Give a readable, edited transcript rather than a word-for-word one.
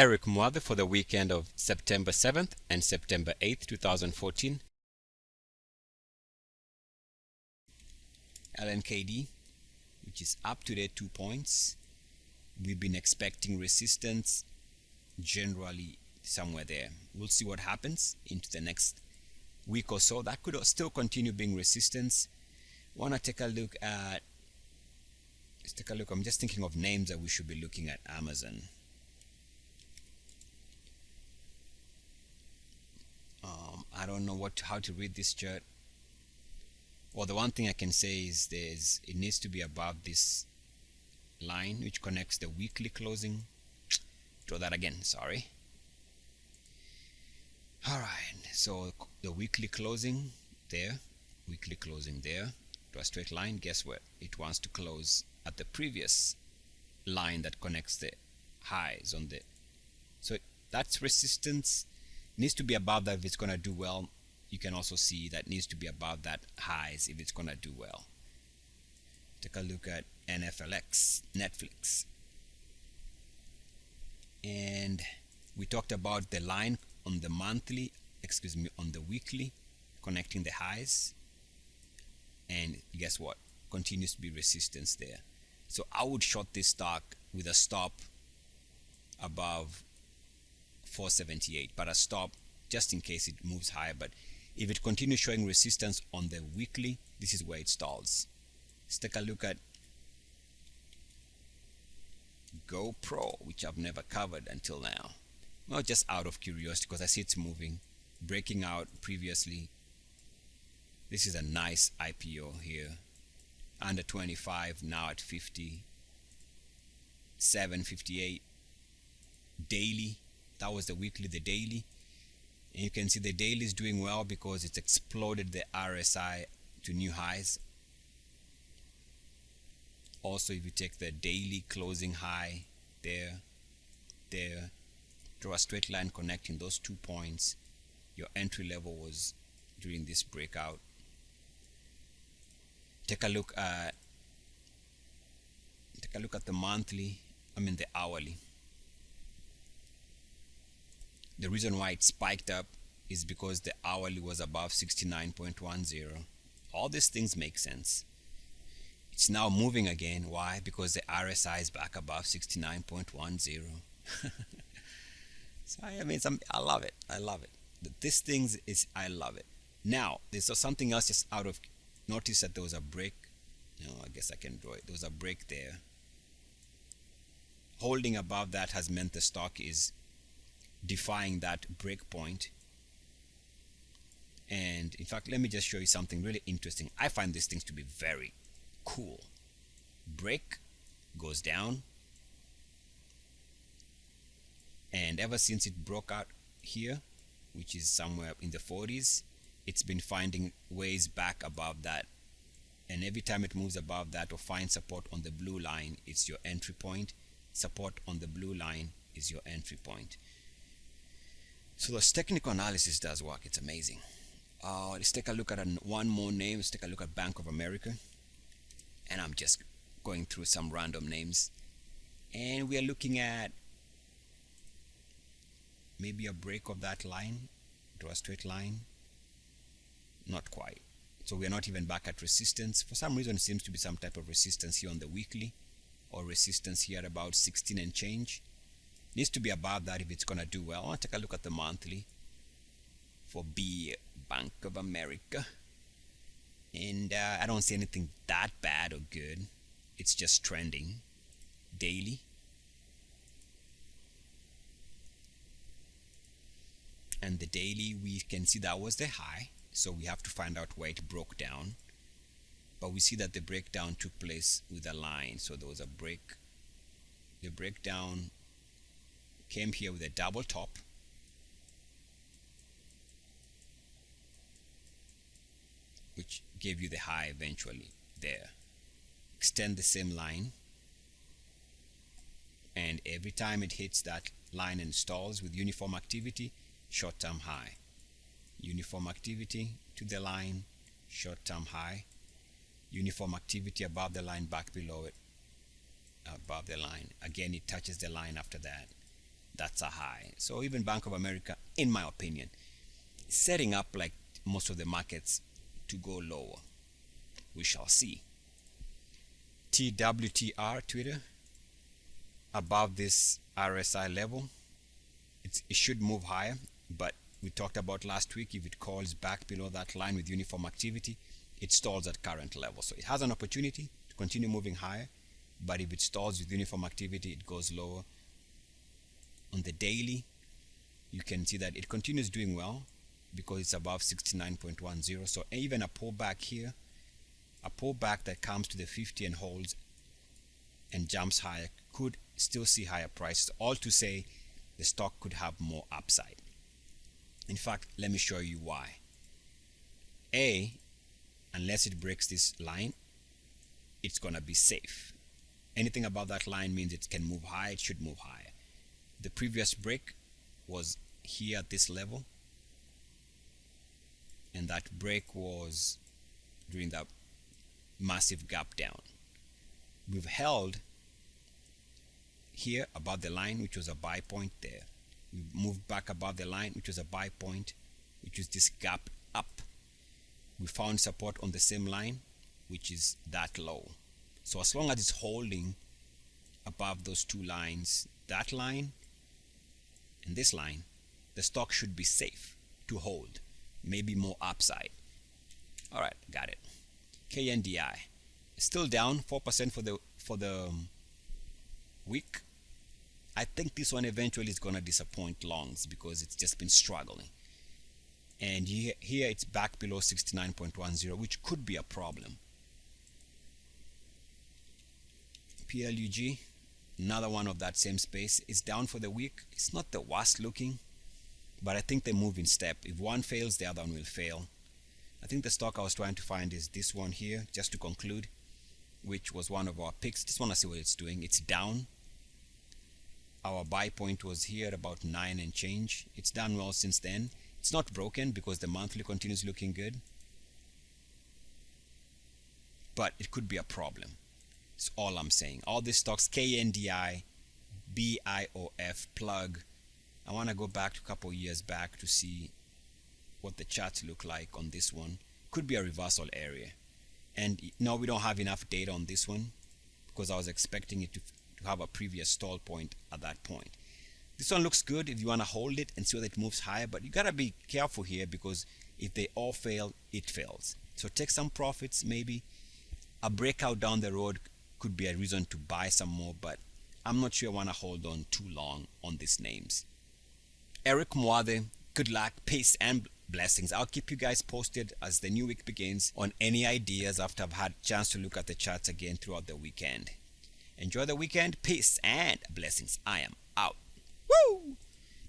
Eric Muathe for the weekend of September 7th and September 8th, 2014. LNKD, which is up to date 2 points. We've been expecting resistance generally somewhere there. We'll see what happens into the next week or so. That could still continue being resistance. Want to take a look at, let's take a look. I'm just thinking of names that we should be looking at. Amazon. I don't know how to read this chart. Well, the one thing I can say is it needs to be above this line which connects the weekly closing. Draw that again, sorry. Alright, so the weekly closing there, to a straight line. Guess what? It wants to close at the previous line that connects the highs on the, so that's resistance. Needs to be above that if it's going to do well. You can also see that needs to be above that highs if it's going to do well. Take a look at NFLX, Netflix. And we talked about the line on the monthly, on the weekly, connecting the highs. And guess what? Continues to be resistance there. So I would short this stock with a stop above 478, but a stop just in case it moves higher. But if it continues showing resistance on the weekly, this is where it stalls. Let's take a look at GoPro, which I've never covered until now. Well, just out of curiosity, because I see it's moving, breaking out previously. This is a nice IPO here, under 25, now at 50, 758 daily. That was the weekly. The daily, and you can see the daily is doing well because it's exploded the RSI to new highs. Also, if you take the daily closing high there, draw a straight line connecting those 2 points. Your entry level was during this breakout. Take a look at the monthly, the hourly. The reason why it spiked up is because the hourly was above 69.10. All these things make sense. It's now moving again. Why? Because the RSI is back above 69.10. So I love it. I love it. This thing is, I love it. Now, there's something else just out of, notice that there was a break. No, I guess I can draw it. There was a break there. Holding above that has meant the stock is defying that break point. And in fact, let me just show you something really interesting. I find these things to be very cool. Break, goes down, and ever since it broke out here, which is somewhere in the 40s, it's been finding ways back above that. And every time it moves above that or finds support on the blue line, it's your entry point. Support on the blue line is your entry point. So this technical analysis does work. It's amazing. Let's take a look at one more name. Let's take a look at Bank of America. And I'm just going through some random names. And we are looking at maybe a break of that line. Draw a straight line. Not quite. So we are not even back at resistance. For some reason, it seems to be some type of resistance here on the weekly, or resistance here at about 16 and change. Needs to be above that if it's going to do well. I want to take a look at the monthly for Bank of America. And I don't see anything that bad or good. It's just trending. Daily. And the daily, we can see that was the high. So we have to find out where it broke down. But we see that the breakdown took place with a line. So there was a break. The breakdown came here with a double top, which gave you the high eventually there. Extend the same line, and every time it hits that line and stalls with uniform activity, short-term high. Uniform activity to the line, short-term high. Uniform activity above the line, back below it, above the line. Again, it touches the line after that. that's a high. So even Bank of America, in my opinion, is setting up like most of the markets to go lower. We shall see. TWTR Twitter above this RSI level, it should move higher, but we talked about last week, if it calls back below that line with uniform activity, it stalls at current level. So it has an opportunity to continue moving higher, but if it stalls with uniform activity, it goes lower. On the daily, you can see that it continues doing well because it's above 69.10. So even a pullback here, a pullback that comes to the 50 and holds and jumps higher, could still see higher prices. All to say, the stock could have more upside. In fact, let me show you why. Unless it breaks this line, it's gonna be safe. Anything above that line means it can move high, it should move higher. The previous break was here at this level, and that break was during that massive gap down. We've held here above the line, which was a buy point there. We moved back above the line, which was a buy point, which is this gap up. We found support on the same line, which is that low. So as long as it's holding above those two lines, that line and this line, the stock should be safe to hold, maybe more upside. All right, got it. KNDI still down 4% for the week. I think this one eventually is gonna disappoint longs because it's just been struggling. And here it's back below 69.10, which could be a problem. PLUG, another one of that same space, is down for the week. It's not the worst looking, but I think they move in step. If one fails, the other one will fail. I think the stock I was trying to find is this one here, just to conclude, which was one of our picks. Just want to see what it's doing. It's down. Our buy point was here at about 9 and change. It's done well since then. It's not broken because the monthly continues looking good, but it could be a problem. That's all I'm saying. All these stocks, KNDI, BIOF, Plug. I want to go back to a couple years back to see what the charts look like on this one. Could be a reversal area. And no, we don't have enough data on this one because I was expecting it to have a previous stall point at that point. This one looks good if you want to hold it and see whether it moves higher, but you gotta be careful here because if they all fail, it fails. So take some profits. Maybe a breakout down the road could be a reason to buy some more, but I'm not sure I want to hold on too long on these names. Eric Mwade, good luck, peace and blessings. I'll keep you guys posted as the new week begins on any ideas after I've had a chance to look at the charts again throughout the weekend. Enjoy the weekend. Peace and blessings. I am out. Woo!